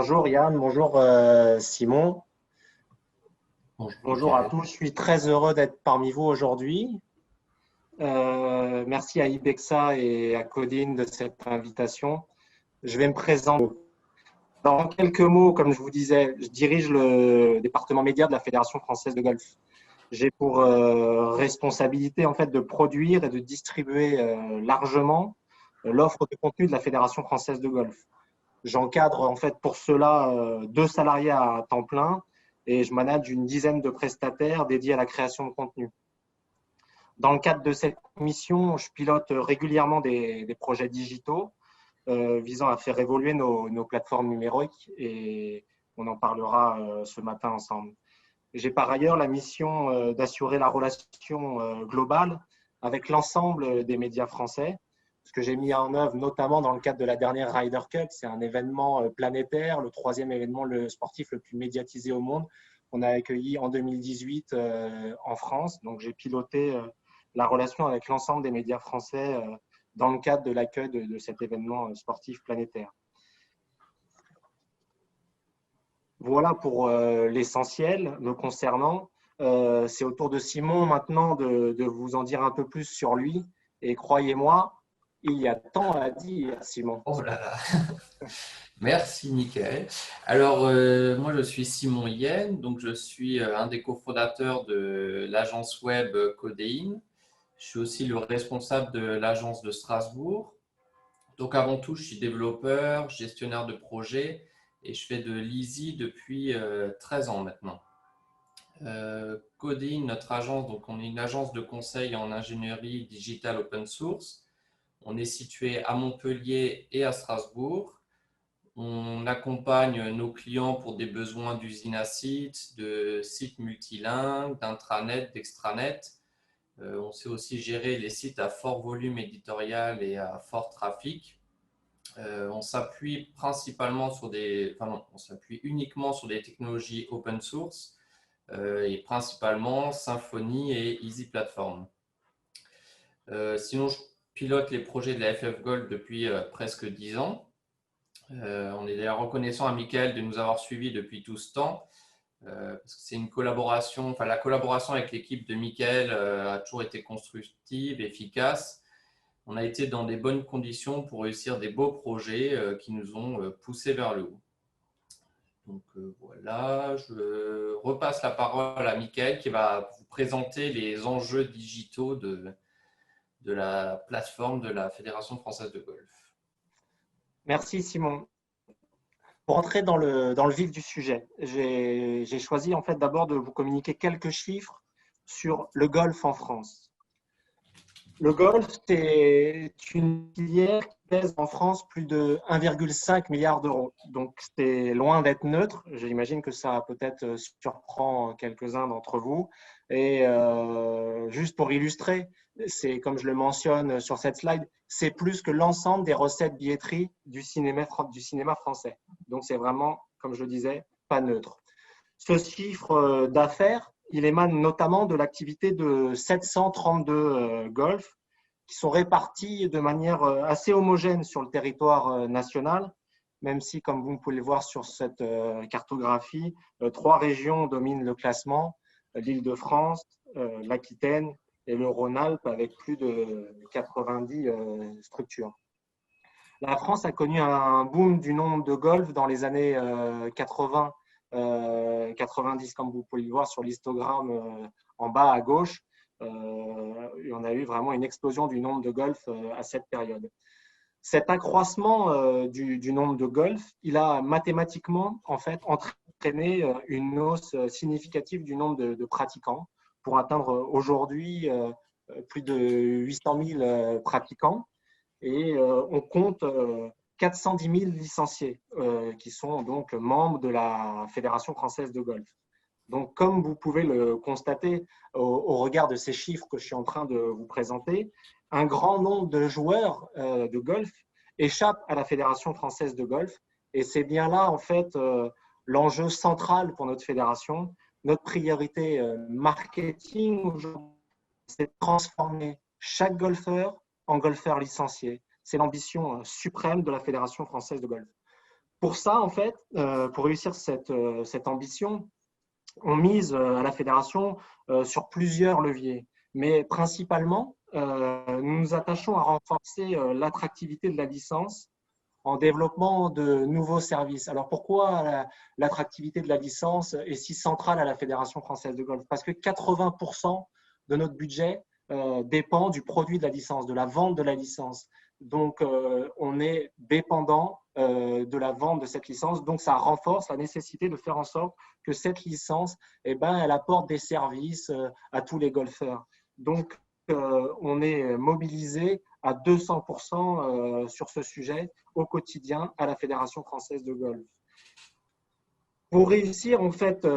Bonjour Yann, bonjour Simon, Bonjour bonjour à Michael. tous. Je suis très heureux d'être parmi vous aujourd'hui. Merci à Ibexa et à Codine de cette invitation. Je vais me présenter. En quelques mots, comme je vous disais, je dirige le département média de la Fédération française de golf. J'ai pour responsabilité en fait de produire et de distribuer largement l'offre de contenu de la Fédération française de golf. J'encadre en fait pour cela 2 salariés à temps plein et je manage une dizaine de prestataires dédiés à la création de contenu. Dans le cadre de cette mission, je pilote régulièrement des projets digitaux visant à faire évoluer nos plateformes numériques et on en parlera ce matin ensemble. J'ai par ailleurs la mission d'assurer la relation globale avec l'ensemble des médias français, ce que j'ai mis en œuvre notamment dans le cadre de la dernière Ryder Cup. C'est un événement planétaire, le troisième événement sportif le plus médiatisé au monde. On a accueilli en 2018 en France. Donc, j'ai piloté la relation avec l'ensemble des médias français dans le cadre de l'accueil de cet événement sportif planétaire. Voilà pour l'essentiel me concernant. C'est au tour de Simon maintenant de vous en dire un peu plus sur lui. Et croyez-moi, il y a tant à dire, Simon. Oh là là, merci Michael. Alors, moi je suis Simon Yen, donc je suis un des cofondateurs de l'agence web Codéine. Je suis aussi le responsable de l'agence de Strasbourg. Donc avant tout, je suis développeur, gestionnaire de projet et je fais de l'Easy depuis 13 ans maintenant. Codéine, notre agence, donc on est une agence de conseil en ingénierie digitale open source. On est situé à Montpellier et à Strasbourg. On accompagne nos clients pour des besoins d'usines à sites, de sites multilingues, d'intranet, d'extranet. On sait aussi gérer les sites à fort volume éditorial et à fort trafic. On s'appuie principalement sur on s'appuie uniquement sur des technologies open source et principalement Symfony et Easy Platform. Sinon, je pilote les projets de la FF Gold depuis presque 10 ans. On est d'ailleurs reconnaissant à Michael de nous avoir suivis depuis tout ce temps, parce que c'est une collaboration, enfin la collaboration avec l'équipe de Michael a toujours été constructive, efficace. On a été dans des bonnes conditions pour réussir des beaux projets qui nous ont poussés vers le haut. Donc voilà, je repasse la parole à Michael qui va vous présenter les enjeux digitaux de la plateforme de la Fédération française de golf. Merci, Simon. Pour entrer dans le vif du sujet, j'ai choisi en fait d'abord de vous communiquer quelques chiffres sur le golf en France. Le golf, c'est une filière qui pèse en France plus de 1,5 milliard d'euros. Donc, c'est loin d'être neutre. J'imagine que ça peut-être surprend quelques-uns d'entre vous. Et juste pour illustrer, c'est comme je le mentionne sur cette slide, c'est plus que l'ensemble des recettes billetterie du cinéma français. Donc, c'est vraiment, comme je le disais, pas neutre. Ce chiffre d'affaires, il émane notamment de l'activité de 732 golfs qui sont répartis de manière assez homogène sur le territoire national, même si, comme vous pouvez le voir sur cette cartographie, 3 régions dominent le classement, l'Île-de-France, l'Aquitaine et le Rhône-Alpes avec plus de 90 structures. La France a connu un boom du nombre de golfs dans les années 80 90, comme vous pouvez le voir sur l'histogramme en bas à gauche. On a eu vraiment une explosion du nombre de golfs à cette période. Cet accroissement du nombre de golfs, il a mathématiquement en fait entraîné une hausse significative du nombre de pratiquants pour atteindre aujourd'hui plus de 800 000 pratiquants. Et on compte 410 000 licenciés qui sont donc membres de la Fédération française de golf. Donc, comme vous pouvez le constater au regard de ces chiffres que je suis en train de vous présenter, un grand nombre de joueurs de golf échappent à la Fédération française de golf. Et c'est bien là, en fait, l'enjeu central pour notre fédération. Notre priorité marketing aujourd'hui, c'est de transformer chaque golfeur en golfeur licencié. C'est l'ambition suprême de la Fédération française de golf. Pour ça, en fait, pour réussir cette ambition, on mise à la fédération sur plusieurs leviers. Mais principalement, nous nous attachons à renforcer l'attractivité de la licence en développant de nouveaux services. Alors pourquoi l'attractivité de la licence est si centrale à la Fédération française de golf? Parce que 80% de notre budget dépend du produit de la licence, de la vente de la licence. Donc, on est dépendant de la vente de cette licence. Donc, ça renforce la nécessité de faire en sorte que cette licence, eh ben, elle apporte des services à tous les golfeurs. Donc, on est mobilisé à 200% sur ce sujet au quotidien à la Fédération française de golf. Pour réussir en fait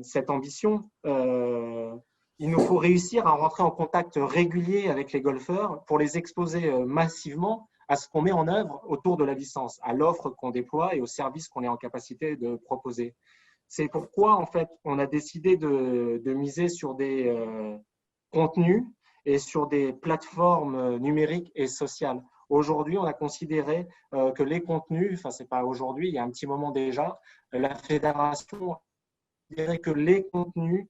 cette ambition, il nous faut réussir à rentrer en contact régulier avec les golfeurs pour les exposer massivement à ce qu'on met en œuvre autour de la licence, à l'offre qu'on déploie et aux services qu'on est en capacité de proposer. C'est pourquoi en fait on a décidé de miser sur des contenus et sur des plateformes numériques et sociales. Aujourd'hui, on a considéré que les contenus, enfin, c'est pas aujourd'hui, il y a un petit moment déjà, la fédération a considéré que les contenus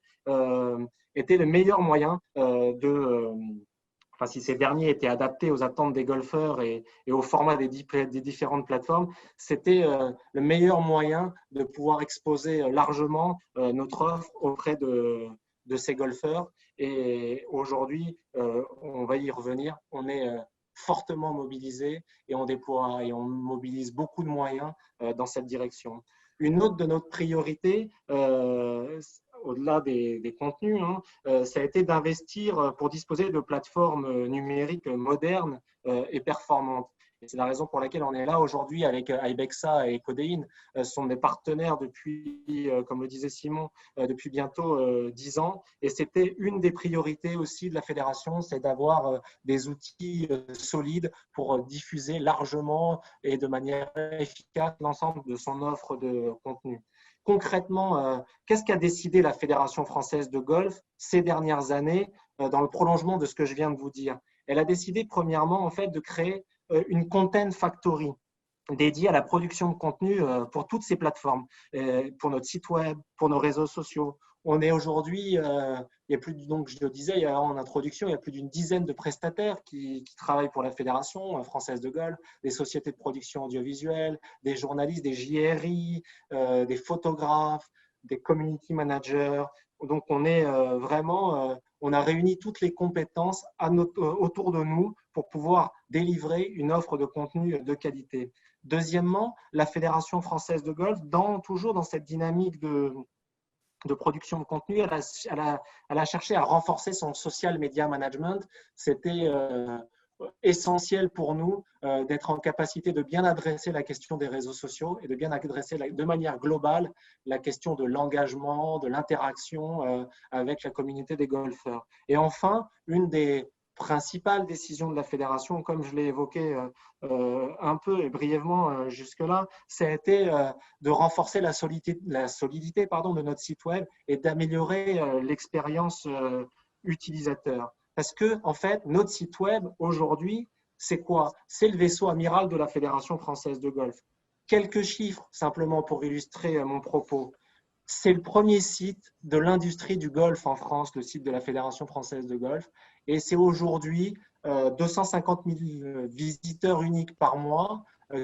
étaient le meilleur moyen enfin, si ces derniers étaient adaptés aux attentes des golfeurs et au format des différentes plateformes, c'était le meilleur moyen de pouvoir exposer largement notre offre auprès de ces golfeurs. Et aujourd'hui, on va y revenir, on est fortement mobilisé et on déploie et on mobilise beaucoup de moyens dans cette direction. Une autre de nos priorités, au-delà des contenus, ça a été d'investir pour disposer de plateformes numériques modernes et performantes. C'est la raison pour laquelle on est là aujourd'hui avec Ibexa et Codeine. Ce sont des partenaires depuis, comme le disait Simon, depuis bientôt 10 ans. Et c'était une des priorités aussi de la fédération, c'est d'avoir des outils solides pour diffuser largement et de manière efficace l'ensemble de son offre de contenu. Concrètement, qu'est-ce qu'a décidé la Fédération française de golf ces dernières années dans le prolongement de ce que je viens de vous dire? Elle a décidé premièrement en fait de créer une content factory dédiée à la production de contenu pour toutes ces plateformes, pour notre site web, pour nos réseaux sociaux. On est aujourd'hui, il y a plus, donc je le disais en introduction, il y a plus d'une dizaine de prestataires qui travaillent pour la Fédération française de golf, des sociétés de production audiovisuelle, des journalistes, des JRI, des photographes, des community managers. Donc on est vraiment, on a réuni toutes les compétences autour de nous pour pouvoir délivrer une offre de contenu de qualité. Deuxièmement, la Fédération française de golf, toujours dans cette dynamique de production de contenu, elle a cherché à renforcer son social media management. C'était essentiel pour nous d'être en capacité de bien adresser la question des réseaux sociaux et de bien adresser de manière globale la question de l'engagement, de l'interaction avec la communauté des golfeurs. Et enfin, une des principales décisions de la fédération, comme je l'ai évoqué un peu et brièvement jusque-là, ça a été de renforcer la solidité de notre site web et d'améliorer l'expérience utilisateur. Parce que, en fait, notre site web aujourd'hui, c'est quoi? C'est le vaisseau amiral de la Fédération française de golf. Quelques chiffres simplement pour illustrer mon propos. C'est le premier site de l'industrie du golf en France, le site de la Fédération française de golf. Et c'est aujourd'hui 250 000 visiteurs uniques par mois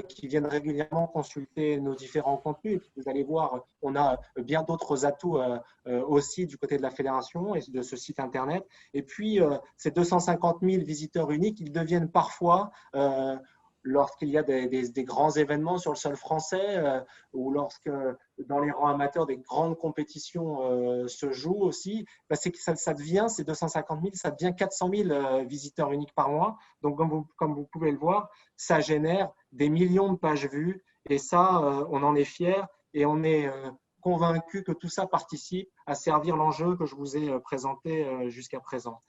qui viennent régulièrement consulter nos différents contenus. Et puis, vous allez voir, on a bien d'autres atouts aussi du côté de la fédération et de ce site internet. Et puis, ces 250 000 visiteurs uniques, ils deviennent parfois lorsqu'il y a des grands événements sur le sol français ou lorsque dans les rangs amateurs des grandes compétitions se jouent aussi, bah ça devient, ces 250 000, ça devient 400 000 visiteurs uniques par mois. Donc, comme vous pouvez le voir, ça génère des millions de pages vues et ça, on en est fiers et on est convaincu que tout ça participe à servir l'enjeu que je vous ai présenté jusqu'à présent.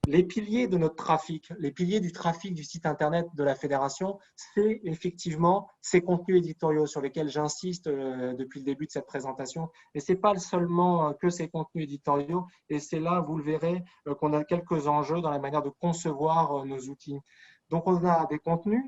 Les piliers de notre trafic, les piliers du trafic du site internet de la fédération, c'est effectivement ces contenus éditoriaux sur lesquels j'insiste depuis le début de cette présentation. Et ce n'est pas seulement que ces contenus éditoriaux, et c'est là, vous le verrez, qu'on a quelques enjeux dans la manière de concevoir nos outils. Donc, on a des contenus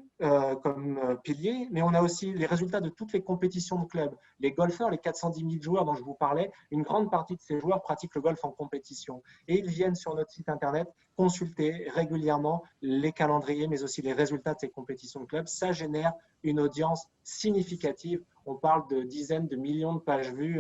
comme piliers, mais on a aussi les résultats de toutes les compétitions de club. Les golfeurs, les 410 000 joueurs dont je vous parlais, une grande partie de ces joueurs pratiquent le golf en compétition. Et ils viennent sur notre site internet consulter régulièrement les calendriers, mais aussi les résultats de ces compétitions de club. Ça génère une audience significative. On parle de dizaines de millions de pages vues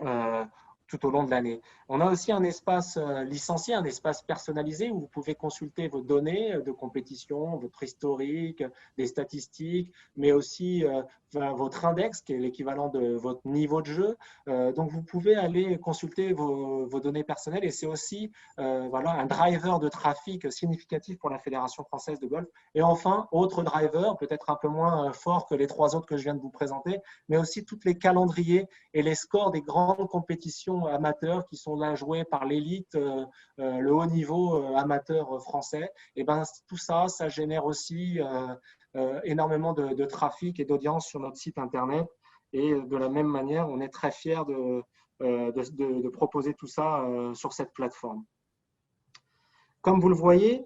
euh, tout au long de l'année. On a aussi un espace licencié, un espace personnalisé où vous pouvez consulter vos données de compétition, votre historique, des statistiques, mais aussi votre index, qui est l'équivalent de votre niveau de jeu. Donc, vous pouvez aller consulter vos données personnelles et c'est aussi voilà, un driver de trafic significatif pour la Fédération française de golf. Et enfin, autre driver, peut-être un peu moins fort que les trois autres que je viens de vous présenter, mais aussi tous les calendriers et les scores des grandes compétitions amateurs qui sont là joués par l'élite, le haut niveau amateur français. Et ben, tout ça, ça génère aussi énormément de trafic et d'audience sur notre site internet. Et de la même manière, on est très fiers de proposer tout ça sur cette plateforme. Comme vous le voyez,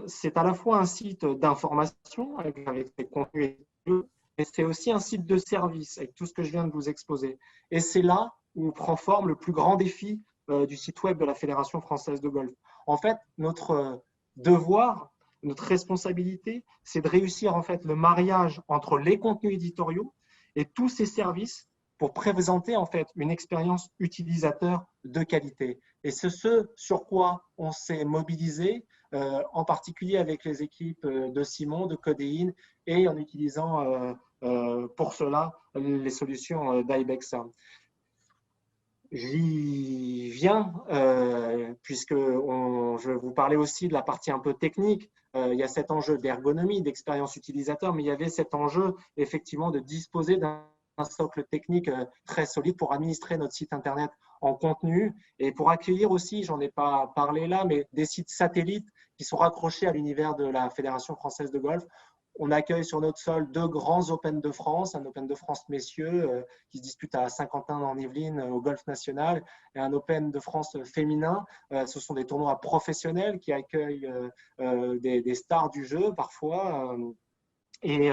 c'est à la fois un site d'information avec des contenus, mais c'est aussi un site de service avec tout ce que je viens de vous exposer. Et c'est là où prend forme le plus grand défi du site web de la Fédération française de golf. En fait, notre devoir, notre responsabilité, c'est de réussir en fait le mariage entre les contenus éditoriaux et tous ces services pour présenter en fait une expérience utilisateur de qualité. Et c'est ce sur quoi on s'est mobilisé, en particulier avec les équipes de Simon, de Codéine, et en utilisant pour cela les solutions d'Ibexa. J'y viens, puisque je vais vous parler aussi de la partie un peu technique. Il y a cet enjeu d'ergonomie, d'expérience utilisateur, mais il y avait cet enjeu effectivement de disposer d'un socle technique très solide pour administrer notre site internet en contenu et pour accueillir aussi, j'en ai pas parlé là, mais des sites satellites qui sont raccrochés à l'univers de la Fédération française de golf. On accueille sur notre sol deux grands Open de France, un Open de France messieurs qui se dispute à Saint-Quentin en Yvelines au Golf National et un Open de France féminin. Ce sont des tournois professionnels qui accueillent des stars du jeu parfois. Et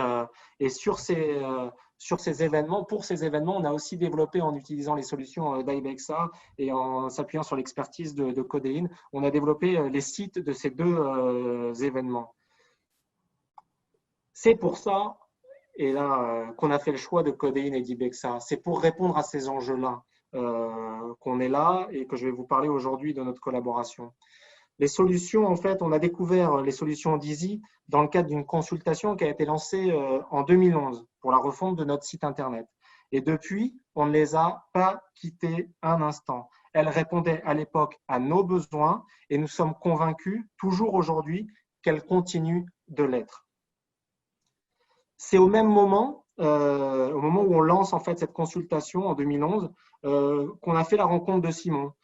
sur ces événements, pour ces événements, on a aussi développé en utilisant les solutions d'Ibexa et en s'appuyant sur l'expertise de Codéine, on a développé les sites de ces deux événements. C'est pour ça, et là, qu'on a fait le choix de Codéine et d'Ibexa. C'est pour répondre à ces enjeux-là qu'on est là et que je vais vous parler aujourd'hui de notre collaboration. Les solutions, en fait, on a découvert les solutions d'Easy dans le cadre d'une consultation qui a été lancée en 2011 pour la refonte de notre site Internet. Et depuis, on ne les a pas quittées un instant. Elles répondaient à l'époque à nos besoins et nous sommes convaincus, toujours aujourd'hui, qu'elles continuent de l'être. C'est au même moment, où on lance en fait cette consultation en 2011, qu'on a fait la rencontre de Simon,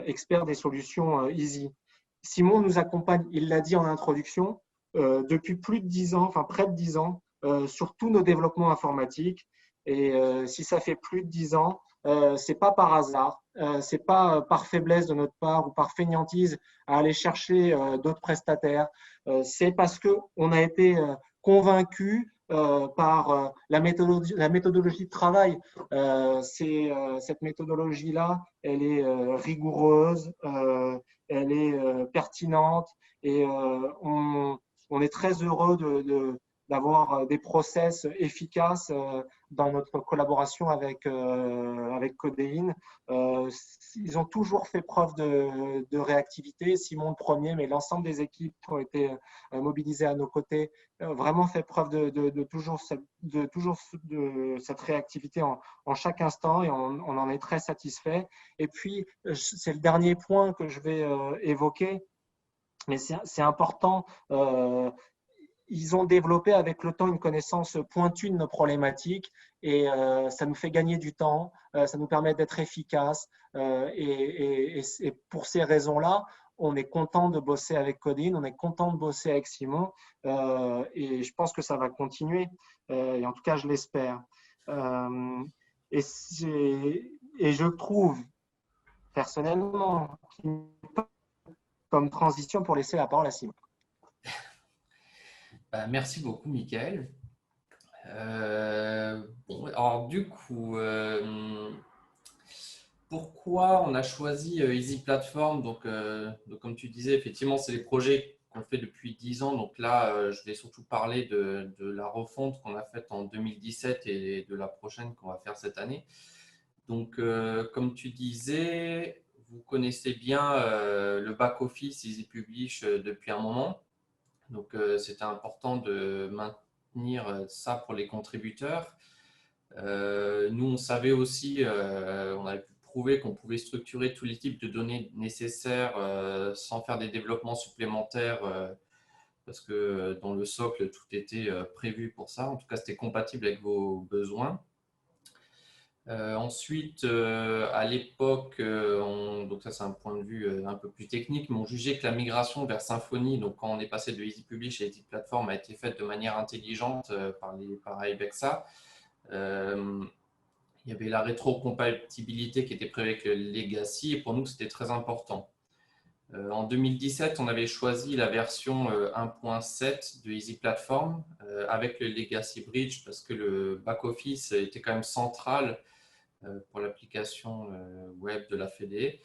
expert des solutions Easy. Simon nous accompagne, il l'a dit en introduction, depuis plus de 10 ans, enfin près de 10 ans, sur tous nos développements informatiques. Et si ça fait plus de 10 ans, c'est pas par hasard, c'est pas par faiblesse de notre part ou par fainéantise à aller chercher d'autres prestataires. C'est parce que on a été convaincus par la méthodologie de travail. Cette méthodologie-là, elle est rigoureuse, elle est pertinente et on est très heureux d'avoir des process efficaces dans notre collaboration avec Codéine. Ils ont toujours fait preuve de réactivité. Simon le premier, mais l'ensemble des équipes qui ont été mobilisées à nos côtés, vraiment fait preuve de toujours cette réactivité en chaque instant et on en est très satisfait. Et puis, c'est le dernier point que je vais évoquer, mais c'est important. Ils ont développé avec le temps une connaissance pointue de nos problématiques et ça nous fait gagner du temps, ça nous permet d'être efficaces et pour ces raisons-là, on est content de bosser avec Codéine, on est content de bosser avec Simon et je pense que ça va continuer et en tout cas je l'espère. Et je trouve personnellement comme transition pour laisser la parole à Simon. Merci beaucoup, Michael. Bon, alors du coup, pourquoi on a choisi Easy Platform? Donc, comme tu disais, effectivement, c'est des projets qu'on fait depuis 10 ans. Donc là, je vais surtout parler de la refonte qu'on a faite en 2017 et de la prochaine qu'on va faire cette année. Donc, comme tu disais, vous connaissez bien le back-office Easy Publish depuis un moment. Donc, c'était important de maintenir ça pour les contributeurs. Nous, on savait aussi, on avait pu prouver qu'on pouvait structurer tous les types de données nécessaires sans faire des développements supplémentaires parce que dans le socle, tout était prévu pour ça. En tout cas, c'était compatible avec vos besoins. Ensuite, à l'époque, donc ça c'est un point de vue un peu plus technique, mais on jugeait que la migration vers Symfony, donc quand on est passé de Easy Publish à Easy Platform, a été faite de manière intelligente par Ibexa. Il y avait la rétrocompatibilité qui était prévue avec le Legacy et pour nous c'était très important. En 2017, on avait choisi la version 1.7 de Easy Platform avec le Legacy Bridge parce que le back-office était quand même central pour l'application web de la Fédé.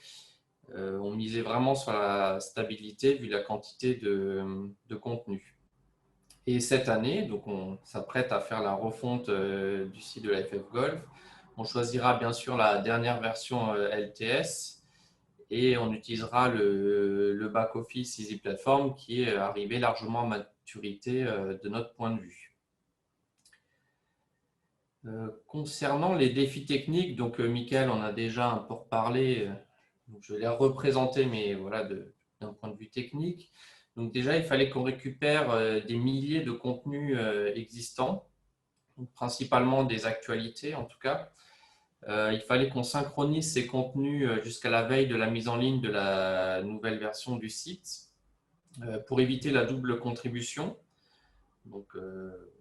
On misait vraiment sur la stabilité vu la quantité de contenu. Et cette année, donc on s'apprête à faire la refonte du site de la FF Golf. On choisira bien sûr la dernière version LTS et on utilisera le back-office Easy Platform qui est arrivé largement à maturité de notre point de vue. Concernant les défis techniques, donc Michael en a déjà un peu reparlé, donc je vais les représenter, mais voilà, d'un point de vue technique. Donc déjà, il fallait qu'on récupère des milliers de contenus existants, donc principalement des actualités en tout cas. Il fallait qu'on synchronise ces contenus jusqu'à la veille de la mise en ligne de la nouvelle version du site pour éviter la double contribution. Donc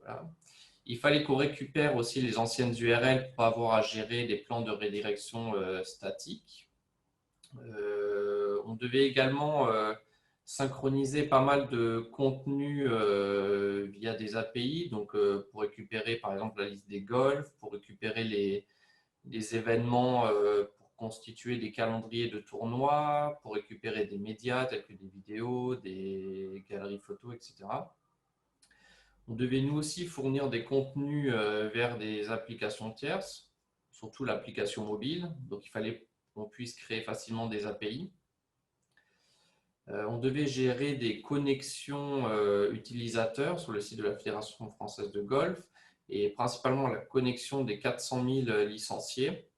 voilà. Il fallait qu'on récupère aussi les anciennes URL pour avoir à gérer des plans de rédirection statiques. On devait également synchroniser pas mal de contenus via des API, donc pour récupérer par exemple la liste des golfs, pour récupérer les événements pour constituer des calendriers de tournois, pour récupérer des médias tels que des vidéos, des galeries photos, etc. On devait nous aussi fournir des contenus vers des applications tierces, surtout l'application mobile. Donc, il fallait qu'on puisse créer facilement des API. On devait gérer des connexions utilisateurs sur le site de la Fédération française de golf et principalement la connexion des 400 000 licenciés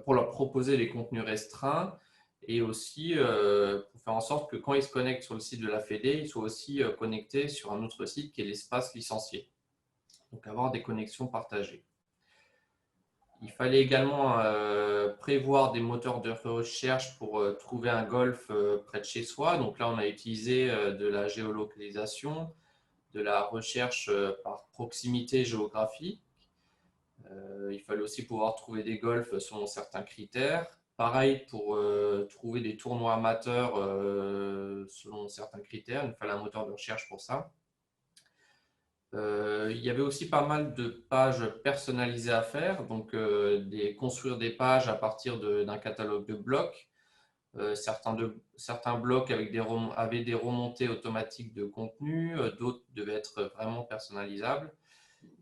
pour leur proposer des contenus restreints et aussi pour faire en sorte que quand ils se connectent sur le site de la Fédé, ils soient aussi connectés sur un autre site qui est l'espace licencié. Donc avoir des connexions partagées. Il fallait également prévoir des moteurs de recherche pour trouver un golf près de chez soi. Donc là, on a utilisé de la géolocalisation, de la recherche par proximité géographique. Il fallait aussi pouvoir trouver des golfs selon certains critères. Pareil pour trouver des tournois amateurs selon certains critères. Il fallait un moteur de recherche pour ça. Il y avait aussi pas mal de pages personnalisées à faire, donc construire des pages à partir d'un catalogue de blocs. Certains blocs avaient des remontées automatiques de contenu, d'autres devaient être vraiment personnalisables.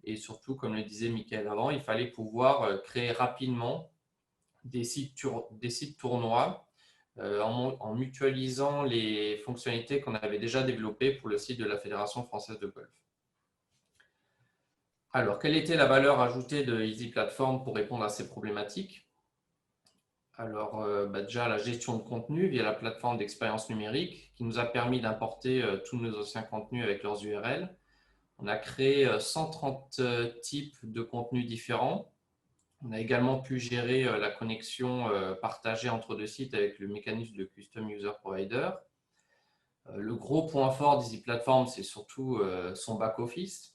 Et surtout, comme le disait Mickaël avant, il fallait pouvoir créer rapidement des sites tournois en mutualisant les fonctionnalités qu'on avait déjà développées pour le site de la Fédération française de golf. Alors, quelle était la valeur ajoutée de Easy Platform pour répondre à ces problématiques? Alors, déjà la gestion de contenu via la plateforme d'expérience numérique qui nous a permis d'importer tous nos anciens contenus avec leurs URL. On a créé 130 types de contenus différents. On a également pu gérer la connexion partagée entre deux sites avec le mécanisme de Custom User Provider. Le gros point fort d'Easy Platform, c'est surtout son back-office.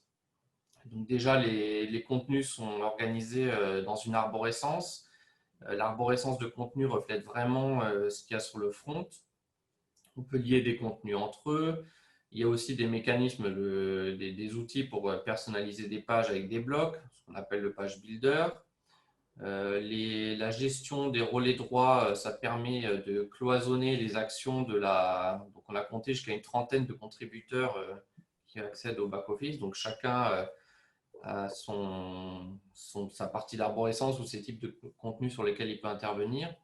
Donc déjà, les contenus sont organisés dans une arborescence. L'arborescence de contenu reflète vraiment ce qu'il y a sur le front. On peut lier des contenus entre eux. Il y a aussi des mécanismes, des outils pour personnaliser des pages avec des blocs, ce qu'on appelle le page builder. La gestion des relais droits, ça permet de cloisonner les actions de la… Donc, on a compté jusqu'à une trentaine de contributeurs qui accèdent au back-office. Donc, chacun a sa partie d'arborescence ou ses types de contenus sur lesquels il peut intervenir.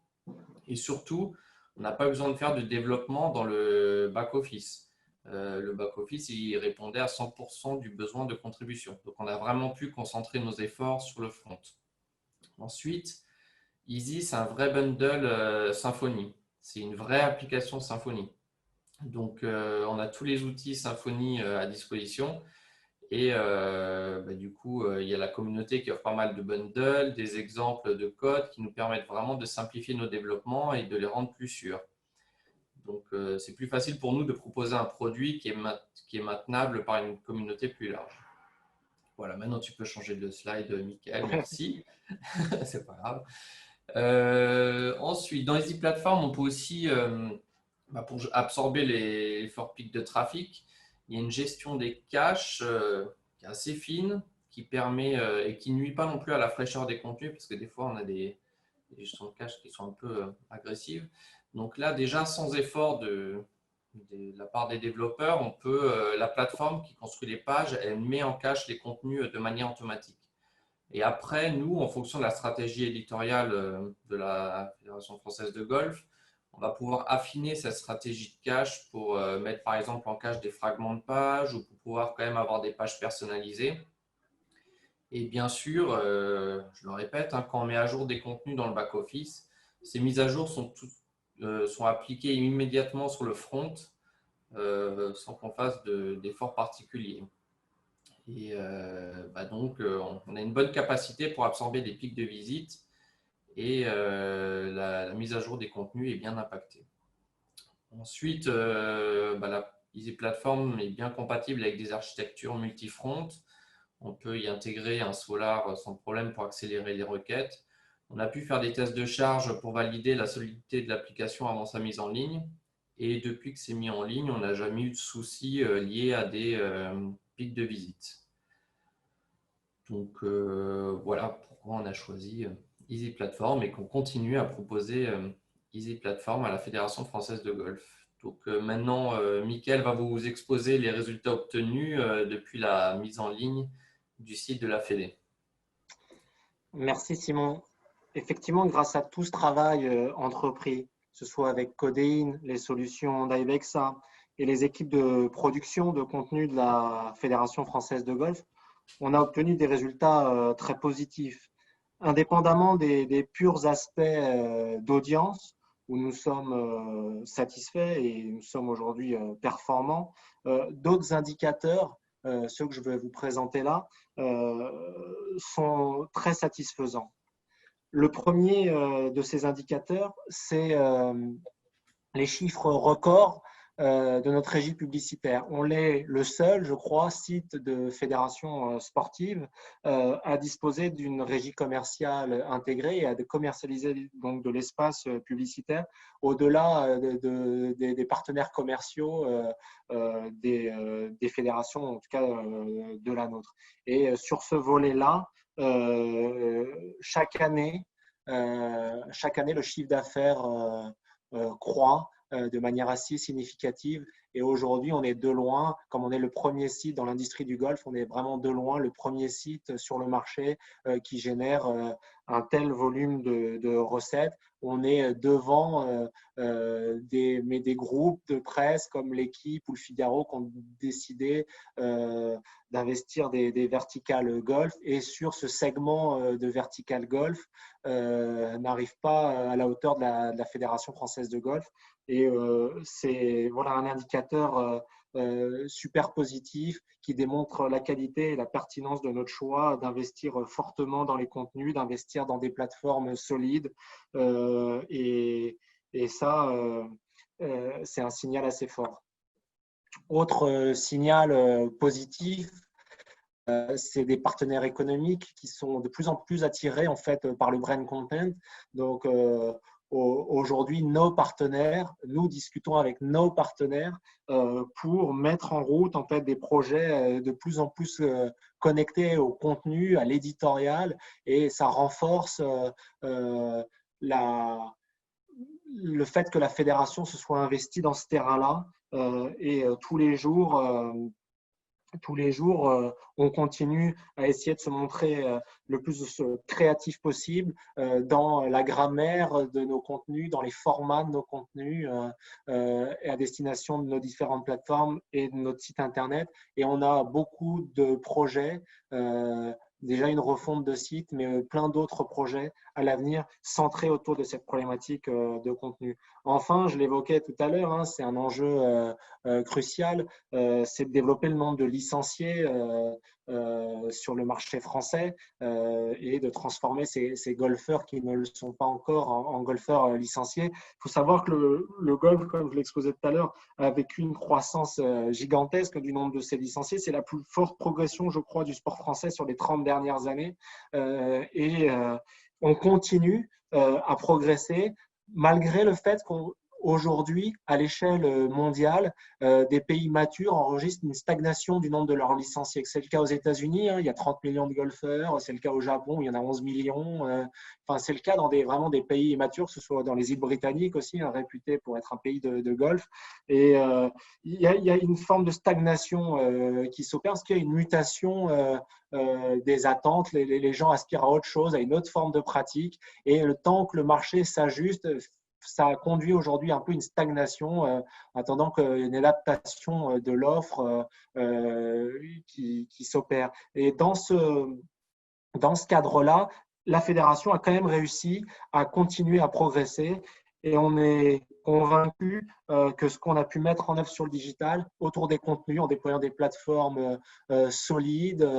Et surtout, on n'a pas besoin de faire de développement dans le back-office. Le back-office, il répondait à 100% du besoin de contribution. Donc, on a vraiment pu concentrer nos efforts sur le front. Ensuite, Easy, c'est un vrai bundle Symfony. C'est une vraie application Symfony. Donc, on a tous les outils Symfony à disposition. Et du coup, il y a la communauté qui offre pas mal de bundles, des exemples de code qui nous permettent vraiment de simplifier nos développements et de les rendre plus sûrs. Donc, c'est plus facile pour nous de proposer un produit qui est maintenable par une communauté plus large. Voilà, maintenant tu peux changer de slide, Mickaël, merci. C'est pas grave. Ensuite, dans Easy Platform, on peut aussi, pour absorber les forts pics de trafic, il y a une gestion des caches qui est assez fine, qui permet et qui ne nuit pas non plus à la fraîcheur des contenus, parce que des fois, on a des gestions de caches qui sont un peu agressives. Donc là, déjà, sans effort de la part des développeurs, on peut, la plateforme qui construit les pages, elle met en cache les contenus de manière automatique. Et après, nous, en fonction de la stratégie éditoriale de la Fédération française de golf, on va pouvoir affiner cette stratégie de cache pour mettre par exemple en cache des fragments de pages ou pour pouvoir quand même avoir des pages personnalisées. Et bien sûr, je le répète, quand on met à jour des contenus dans le back-office, ces mises à jour sont appliquées immédiatement sur le front sans qu'on fasse d'efforts particuliers. Et donc, on a une bonne capacité pour absorber des pics de visite et la mise à jour des contenus est bien impactée. Ensuite, la Easy Platform est bien compatible avec des architectures multi-front. On peut y intégrer un Solar sans problème pour accélérer les requêtes. On a pu faire des tests de charge pour valider la solidité de l'application avant sa mise en ligne. Et depuis que c'est mis en ligne, on n'a jamais eu de soucis liés à des pics de visite. Donc voilà pourquoi on a choisi Easy Platform et qu'on continue à proposer Easy Platform à la Fédération française de golf. Donc maintenant, Mickaël va vous exposer les résultats obtenus depuis la mise en ligne du site de la Fédé. Merci Simon. Effectivement, grâce à tout ce travail entrepris, que ce soit avec Codeine, les solutions d'Ibexa et les équipes de production de contenu de la Fédération française de golf, on a obtenu des résultats très positifs. Indépendamment des purs aspects d'audience, où nous sommes satisfaits et nous sommes aujourd'hui performants, d'autres indicateurs, ceux que je vais vous présenter là, sont très satisfaisants. Le premier de ces indicateurs, c'est les chiffres records de notre régie publicitaire. On est le seul, je crois, site de fédération sportive à disposer d'une régie commerciale intégrée et à commercialiser donc de l'espace publicitaire au-delà des partenaires commerciaux des fédérations, en tout cas de la nôtre. Et sur ce volet-là, chaque année, le chiffre d'affaires croît de manière assez significative. Et aujourd'hui, on est de loin, comme on est le premier site dans l'industrie du golf, on est vraiment de loin le premier site sur le marché qui génère un tel volume de recettes. On est devant des groupes de presse comme l'Équipe ou le Figaro qui ont décidé d'investir des verticales golf et sur ce segment de vertical golf n'arrive pas à la hauteur de la Fédération française de golf. Et c'est voilà, un indicateur super positif qui démontre la qualité et la pertinence de notre choix d'investir fortement dans les contenus, d'investir dans des plateformes solides. Et ça, c'est un signal assez fort. Autre signal positif, c'est des partenaires économiques qui sont de plus en plus attirés en fait par le brand content. Donc, aujourd'hui nos partenaires, nous discutons avec nos partenaires pour mettre en route en fait des projets de plus en plus connectés au contenu, à l'éditorial, et ça renforce le fait que la fédération se soit investie dans ce terrain-là et tous les jours, on continue à essayer de se montrer le plus créatif possible dans la grammaire de nos contenus, dans les formats de nos contenus et à destination de nos différentes plateformes et de notre site internet. Et on a beaucoup de projets, déjà une refonte de site, mais plein d'autres projets à l'avenir centrés autour de cette problématique de contenu. Enfin, je l'évoquais tout à l'heure, hein, c'est un enjeu crucial, c'est de développer le nombre de licenciés sur le marché français et de transformer ces golfeurs qui ne le sont pas encore en golfeurs licenciés. Il faut savoir que le golf, comme je l'exposais tout à l'heure, a vécu une croissance gigantesque du nombre de ses licenciés. C'est la plus forte progression, je crois, du sport français sur les 30 dernières années. On continue à progresser malgré le fait qu'aujourd'hui, à l'échelle mondiale, des pays matures enregistrent une stagnation du nombre de leurs licenciés. C'est le cas aux États-Unis, hein, il y a 30 millions de golfeurs, c'est le cas au Japon, il y en a 11 millions. Enfin, c'est le cas dans vraiment des pays matures, que ce soit dans les îles britanniques aussi, hein, réputés pour être un pays de golf. Et il y a une forme de stagnation qui s'opère parce qu'il y a une mutation des attentes. Les gens aspirent à autre chose, à une autre forme de pratique. Et le temps que le marché s'ajuste, ça conduit aujourd'hui un peu une stagnation, attendant qu'une adaptation de l'offre qui s'opère. Et dans ce cadre-là, la fédération a quand même réussi à continuer à progresser et on est convaincu que ce qu'on a pu mettre en œuvre sur le digital autour des contenus, en déployant des plateformes solides,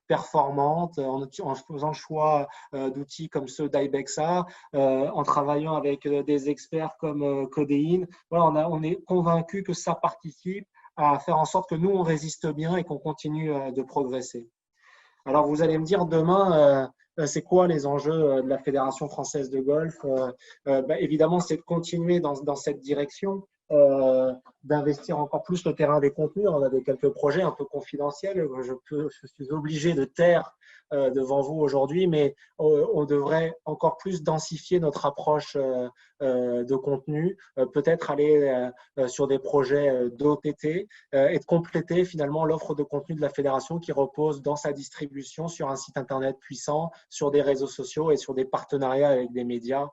performantes, en faisant le choix d'outils comme ceux d'Ibexa, en travaillant avec des experts comme Codéine, voilà, on est convaincu que ça participe à faire en sorte que nous, on résiste bien et qu'on continue de progresser. Alors, vous allez me dire demain, c'est quoi les enjeux de la Fédération française de golf? Évidemment, c'est de continuer dans cette direction, d'investir encore plus le terrain des contenus. On a quelques projets un peu confidentiels. Je suis obligé de taire devant vous aujourd'hui, mais on devrait encore plus densifier notre approche de contenu, peut-être aller sur des projets d'OTT et de compléter finalement l'offre de contenu de la fédération qui repose dans sa distribution sur un site internet puissant, sur des réseaux sociaux et sur des partenariats avec des médias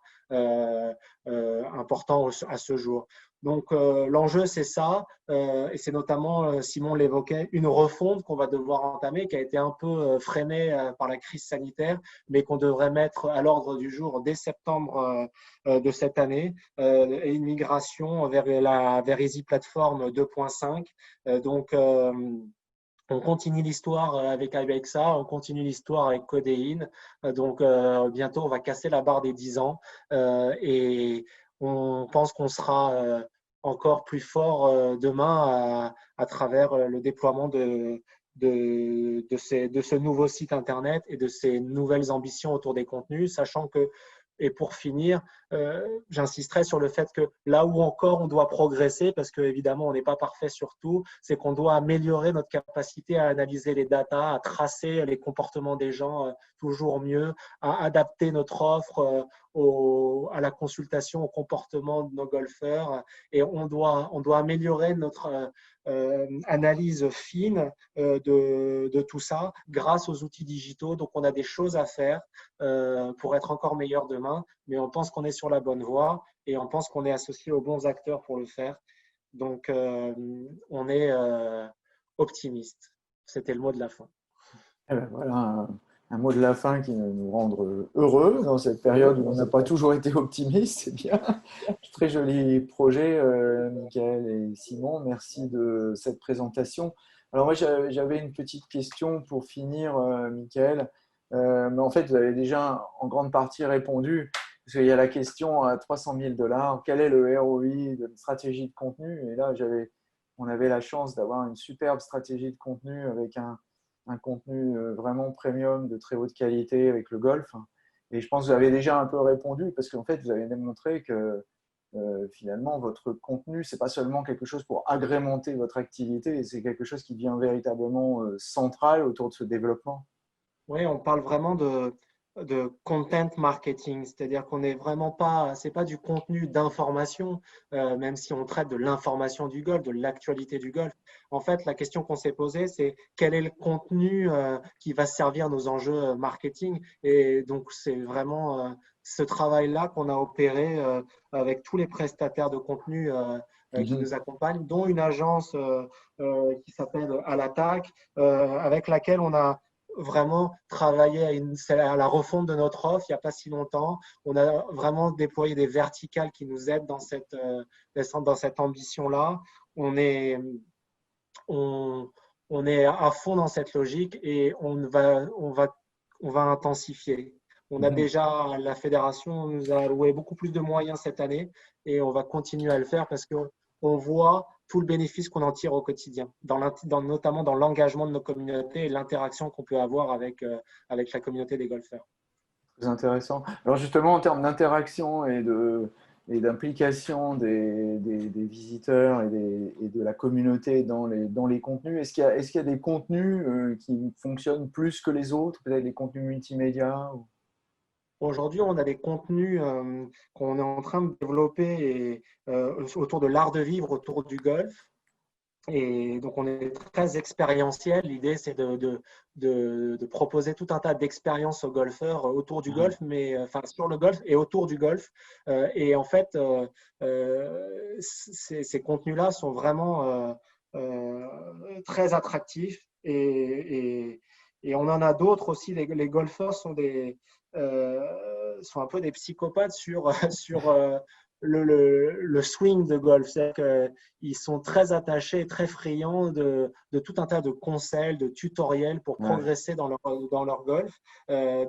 importants à ce jour. Donc, l'enjeu, c'est ça, et c'est notamment, Simon l'évoquait, une refonte qu'on va devoir entamer, qui a été un peu freinée par la crise sanitaire, mais qu'on devrait mettre à l'ordre du jour dès septembre de cette année, et une migration vers Easy Platform 2.5. Donc, on continue l'histoire avec Ibexa, on continue l'histoire avec Codéine. Donc, bientôt, on va casser la barre des 10 ans et on pense qu'on sera encore plus fort demain à travers le déploiement de ce nouveau site Internet et de ces nouvelles ambitions autour des contenus, sachant que, et pour finir, j'insisterai sur le fait que là où encore on doit progresser, parce qu'évidemment on n'est pas parfait sur tout, c'est qu'on doit améliorer notre capacité à analyser les datas, à tracer les comportements des gens toujours mieux, à adapter notre offre à la consultation, au comportement de nos golfeurs. Et on doit améliorer notre analyse fine de tout ça grâce aux outils digitaux. Donc on a des choses à faire pour être encore meilleur demain, mais on pense qu'on est sur la bonne voie et on pense qu'on est associé aux bons acteurs pour le faire. Donc, on est optimiste. C'était le mot de la fin. Voilà un mot de la fin qui va nous rendre heureux dans cette période où on n'a pas toujours été optimiste. C'est bien. Très joli projet, Michael et Simon. Merci de cette présentation. Alors moi, j'avais une petite question pour finir, Michael. Mais en fait, vous avez déjà en grande partie répondu. Parce qu'il y a la question à 300 000 $, quel est le ROI d'une stratégie de contenu? Et là, on avait la chance d'avoir une superbe stratégie de contenu avec un contenu vraiment premium de très haute qualité avec le golf. Et je pense que vous avez déjà un peu répondu parce qu'en fait, vous avez démontré que finalement, votre contenu, ce n'est pas seulement quelque chose pour agrémenter votre activité, c'est quelque chose qui devient véritablement central autour de ce développement. Oui, on parle vraiment de content marketing, c'est-à-dire qu'on n'est vraiment pas, c'est pas du contenu d'information, même si on traite de l'information du golf, de l'actualité du golf. En fait, la question qu'on s'est posée, c'est quel est le contenu qui va servir nos enjeux marketing. Et donc, c'est vraiment ce travail-là qu'on a opéré avec tous les prestataires de contenu qui Mhm. nous accompagnent, dont une agence qui s'appelle À l'attaque, avec laquelle on a vraiment travaillé à la refonte de notre offre il n'y a pas si longtemps. On a vraiment déployé des verticales qui nous aident dans cette ambition-là. On est, on, on est à fond dans cette logique et on va intensifier. On a Mhm. déjà, la fédération nous a alloué beaucoup plus de moyens cette année et on va continuer à le faire parce qu'on voit tout le bénéfice qu'on en tire au quotidien, notamment dans l'engagement de nos communautés et l'interaction qu'on peut avoir avec la communauté des golfeurs. Très intéressant. Alors justement, en termes d'interaction et d'implication des visiteurs et de la communauté dans les contenus, est-ce qu'il y a des contenus qui fonctionnent plus que les autres, peut-être les contenus multimédia Aujourd'hui, on a des contenus qu'on est en train de développer autour de l'art de vivre, autour du golf. Et donc, on est très expérientiel. L'idée, c'est de proposer tout un tas d'expériences aux golfeurs autour du golf, mais enfin sur le golf et autour du golf. Et en fait, ces contenus-là sont vraiment très attractifs. Et on en a d'autres aussi. Les golfeurs sont un peu des psychopathes sur le swing de golf. C'est-à-dire qu'ils sont très attachés, très friands de tout un tas de conseils, de tutoriels pour Ouais. progresser dans leur golf.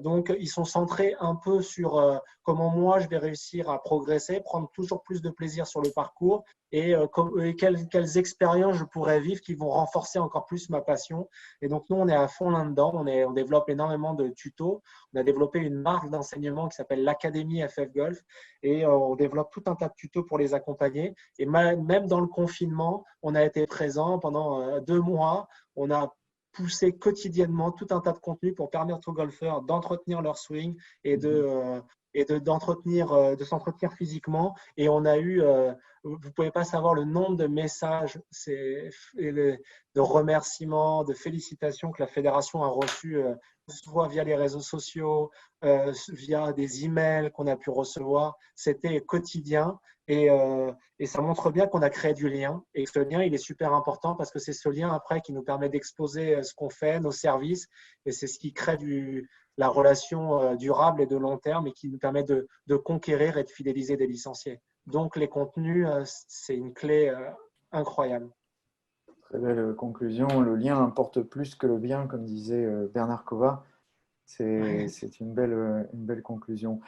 Donc, ils sont centrés un peu sur comment moi je vais réussir à progresser, prendre toujours plus de plaisir sur le parcours et quelles expériences je pourrais vivre qui vont renforcer encore plus ma passion. Et donc, nous, on est à fond là-dedans. On développe énormément de tutos. On a développé une marque d'enseignement qui s'appelle l'Académie FF Golf et on développe tout un tas de tutos pour les accompagner. Et même dans le confinement, on a été présent pendant 2 mois. On a poussé quotidiennement tout un tas de contenus pour permettre aux golfeurs d'entretenir leur swing et de s'entretenir physiquement. Et on a eu, vous ne pouvez pas savoir le nombre de messages de remerciements, de félicitations que la fédération a reçus, soit via les réseaux sociaux, via des emails qu'on a pu recevoir. C'était quotidien et ça montre bien qu'on a créé du lien et que ce lien, il est super important parce que c'est ce lien après qui nous permet d'exposer ce qu'on fait, nos services et c'est ce qui crée la relation durable et de long terme et qui nous permet de conquérir et de fidéliser des licenciés. Donc, les contenus, c'est une clé incroyable. Très belle conclusion. Le lien importe plus que le bien, comme disait Bernard Kova. C'est une belle conclusion.